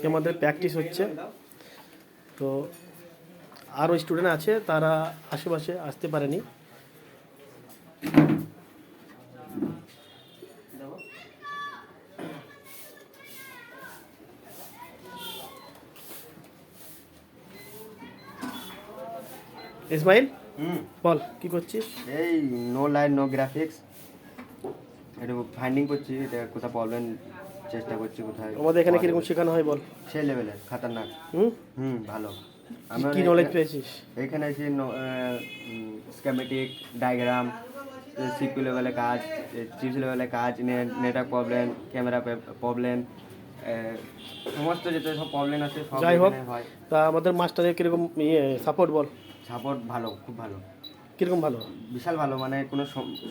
আমাদের প্র্যাকটিস হচ্ছে, তো আরও স্টুডেন্ট আছে, তারা আশেপাশে আসতে পারেনি। ইসমাইল বল কি করছিস? এই নো লাইন নো গ্রাফিক্স এটা ফাইন্ডিং করছি, এটা কোথাও প্রবলেম চেষ্টা করছি কোথায়। আমাদের এখানে কিরকম শেখানো হয় বল? সেই লেভেলের খাতারনাক। ভালো। কি নলেজ পেয়েছিস এখানে এসে? স্কেমেটিক ডায়াগ্রাম, সিপিইউ লেভেলের কাজ, চিপস লেভেলের কাজ, নেটওয়ার্ক প্রবলেম, ক্যামেরা প্রবলেম, সমস্ত যেটা সব প্রবলেম আছে সব যাই হোক। হয়। তা আমাদের মাস্টারের কিরকম সাপোর্ট বল? সাপোর্ট ভালো, খুব ভালো। কিরকম ভালো? বিশাল ভালো, মানে কোনো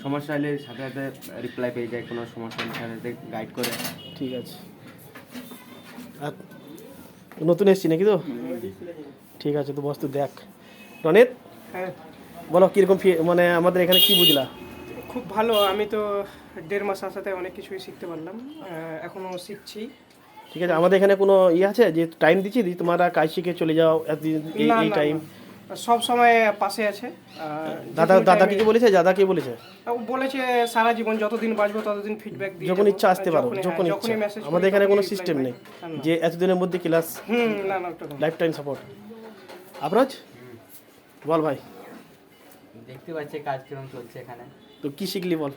সমস্যা হলে সাথে সাথে রিপ্লাই পেয়ে যায়, কোনো সমস্যা হলে সাথে সাথে গাইড করে। ঠিক আছে। আর নতুন এসছি নাকি? তো ঠিক আছে, তো বস তো দেখ। রনিত বলো কীরকম মানে আমাদের এখানে কি বুঝলা? খুব ভালো। আমি তো 1.5 মাস আসাতে অনেক কিছুই শিখতে পারলাম, এখনও শিখছি। ঠিক আছে, আমাদের এখানে কোনো আছে যে টাইম দিচ্ছি তোমরা কাজ শিখে চলে যাও এই টাইম? সব সময় পাশে আছে। দাদা কি বলেছে? দাদা কি বলেছে? বলেছে সারা জীবন যতদিন বাঁচবো ততদিন ফিডব্যাক দিয়ে যখন ইচ্ছা আসতে পারো, যখন ইচ্ছা। আমাদের এখানে কোনো সিস্টেম নেই যে এতদিনের মধ্যে ক্লাস। না লাইফ টাইম সাপোর্ট। আবরাজ বল ভাই। দেখতে পাচ্ছি কাজ কিরকম চলছে এখানে। তো কি শিখলি বল?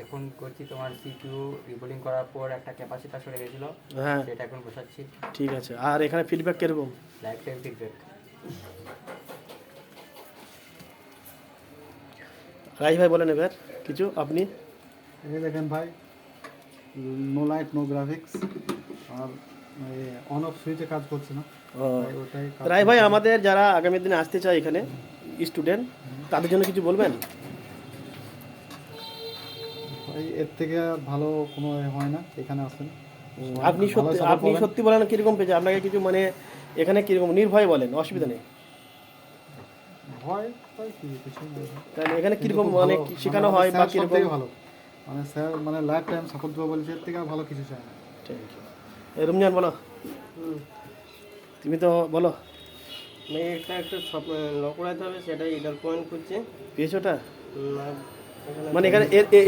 এখন করছি তোমার সিপিইউ রিবোলিং করার পর একটা ক্যাপাসিটার সরে গেছিল, হ্যাঁ সেটা এখন বসাচ্ছি। ঠিক আছে। আর এখানে ফিডব্যাক কিরকম? Life time feedback. রাই ভাই বলেন এবার কিছু আপনি। এই দেখেন ভাই, নো লাইট নো গ্রাফিক্স, আর অন অফ সুইচে কাজ করছে না। রাই ভাই, আমাদের যারা আগামী দিনে আসতে চায় এখানে স্টুডেন্ট, তাদের জন্য কিছু বলবেন? ভাই এর থেকে ভালো কোনো হয় না, এখানে আসেন। আপনি সত্যি বলেন কিরকম পেয়েছে আপনাকে কিছু, মানে এখানে কিরকম নির্ভয় বলেন, অসুবিধা নেই। হয় তাই কি কিছু না, তাহলে এখানে কিরকম মানে শেখানো হয় বা কিরকম? ভালো, মানে স্যার মানে লাইফ টাইম সাপোর্ট দেবো বলেছে, এর থেকে ভালো কিছু চাই না। ঠিক আছে। রমজান বলো, তুমি তো বলো। এটা একটা লক করাতে হবে, সেটাই এটার পয়েন্ট করছে। পেয়েছোটা মানে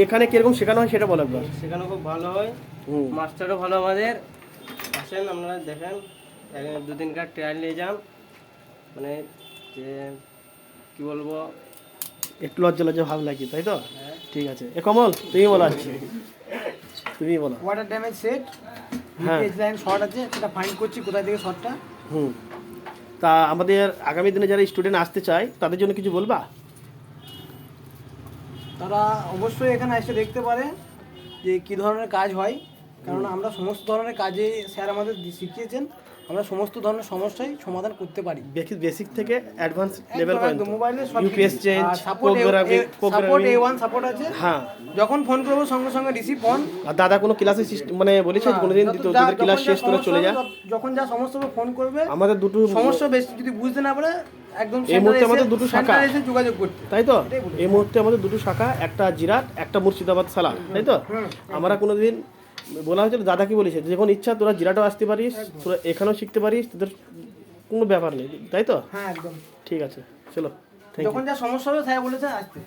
এখানে কিরকম শেখানো হয় সেটা বলো একবার। সেখানে খুব ভালো হয়, মাস্টারও ভালো আমাদের। আসেন আপনারা দেখেন, 2-3 ট্রায়াল নিয়ে যান, মানে যে কি বলবো, একটু লজ্জা ভাব লাগে, তাই তো? ঠিক আছে। কমল তুমি বলো, আছি তুমি বলো। ওয়াটার ড্যামেজ সেট, হ্যাঁ লাইন শর্ট আছে, সেটা ফাইন্ড করছি কোথায় থেকে শর্টটা। তা আমাদের আগামী দিনে যারা স্টুডেন্ট আসতে চায় তাদের জন্য কিছু বলবা? তারা অবশ্যই এখানে এসে দেখতে পারে যে কী ধরনের কাজ হয়, কারণ আমরা সমস্ত ধরনের কাজে স্যার আমাদের শিখিয়েছেন, আমরা সমস্ত ধরনের সমস্যাই সমাধান করতে পারি, বেসিক থেকে অ্যাডভান্স লেভেল পর্যন্ত। মোবাইলে সব UPS change, support A1 support আছে। হ্যাঁ, যখন ফোন করবো সঙ্গে সঙ্গে রিসিভ ফোন। আর দাদা কোনো ক্লাসে মানে বলেছে কোনোদিন তোদের ক্লাস শেষ করে চলে যা? যখন যা সমস্যা হবে ফোন করবে। আমাদের দুটো সমস্যা বেশি যদি বুঝতে না পারে একদম এই মুহূর্তে আমাদের দুটো শাখা এসে যোগাযোগ করতে, তাই তো? এই মুহূর্তে আমাদের দুটো শাখা, একটা জিরাট, একটা মুর্শিদাবাদ সালাম, তাই তো? আমরা কোনোদিন বলা হয়েছিল, দাদা কি বলেছে, যখন ইচ্ছা তোরা জিরাটও আসতে পারিস, তোরা এখানেও শিখতে পারিস, তোদের কোনো ব্যাপার নেই, তাই তো? হ্যাঁ একদম ঠিক আছে, চলো। যখন যা সমস্যা হবে স্যার বলেছে আসতে।